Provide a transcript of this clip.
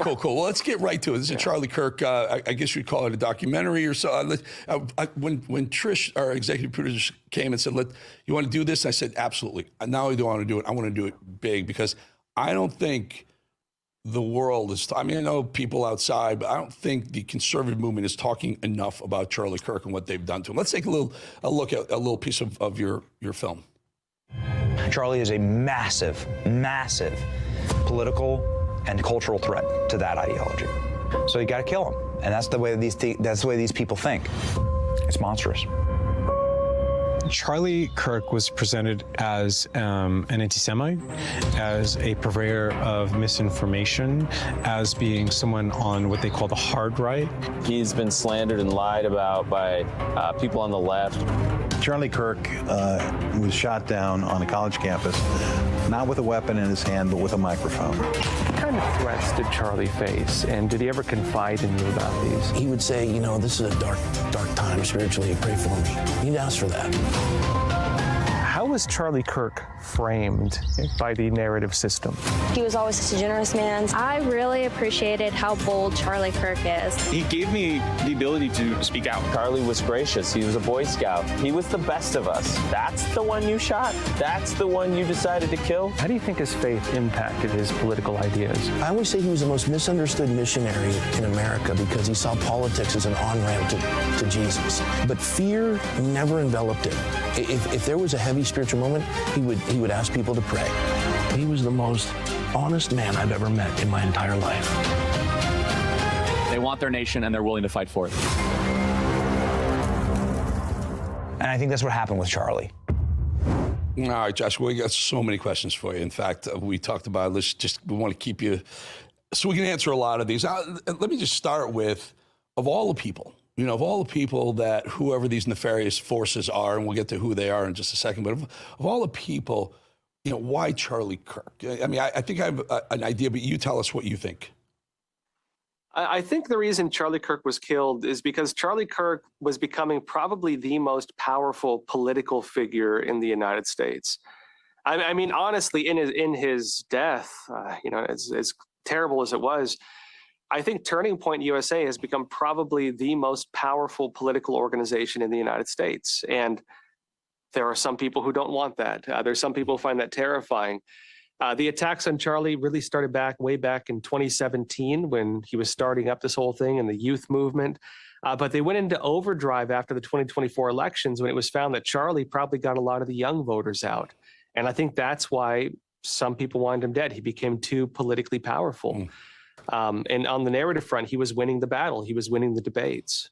cool. Well, let's get right to it. This is Charlie Kirk. I guess you'd call it a documentary or so. When Trish, our executive producer, came and said, you want to do this? I said, absolutely. Not only do I want to do it, I want to do it big, because I don't think the world is, I mean, I know people outside, but I don't think the conservative movement is talking enough about Charlie Kirk and what they've done to him. Let's take a look at a little piece of your film. Charlie is a massive, massive political and cultural threat to that ideology. So you got to kill him, and that's the way these people think. It's monstrous. Charlie Kirk was presented as an anti-Semite, as a purveyor of misinformation, as being someone on what they call the hard right. He's been slandered and lied about by people on the left. Charlie Kirk was shot down on a college campus, not with a weapon in his hand, but with a microphone. What kind of threats did Charlie face, and did he ever confide in you about these? He would say, you know, this is a dark time spiritually, pray for me. He'd ask for that. How was Charlie Kirk framed by the narrative system? He was always such a generous man. I really appreciated how bold Charlie Kirk is. He gave me the ability to speak out. Charlie was gracious. He was a Boy Scout. He was the best of us. That's the one you shot. That's the one you decided to kill. How do you think his faith impacted his political ideas? I always say he was the most misunderstood missionary in America because he saw politics as an on-ramp to Jesus. But fear never enveloped him. If there was a heavy spiritual moment, he would ask people to pray. He was the most honest man I've ever met in my entire life. They want their nation, and they're willing to fight for it. And I think that's what happened with Charlie. All right, Josh, we got so many questions for you. In fact, we talked about, we want to keep you so we can answer a lot of these. Let me just start with, of all the people, you know, of all the people that whoever these nefarious forces are, and we'll get to who they are in just a second, but of all the people, you know, why Charlie Kirk? I mean, I think I have an idea, but you tell us what you think. I think the reason Charlie Kirk was killed is because Charlie Kirk was becoming probably the most powerful political figure in the United States. I mean, honestly, in his death, you know, as terrible as it was, I think Turning Point USA has become probably the most powerful political organization in the United States. And there are some people who don't want that. There's some people who find that terrifying. The attacks on Charlie really started way back in 2017 when he was starting up this whole thing in the youth movement. But they went into overdrive after the 2024 elections when it was found that Charlie probably got a lot of the young voters out. And I think that's why some people wanted him dead. He became too politically powerful. And on the narrative front, he was winning the battle. He was winning the debates.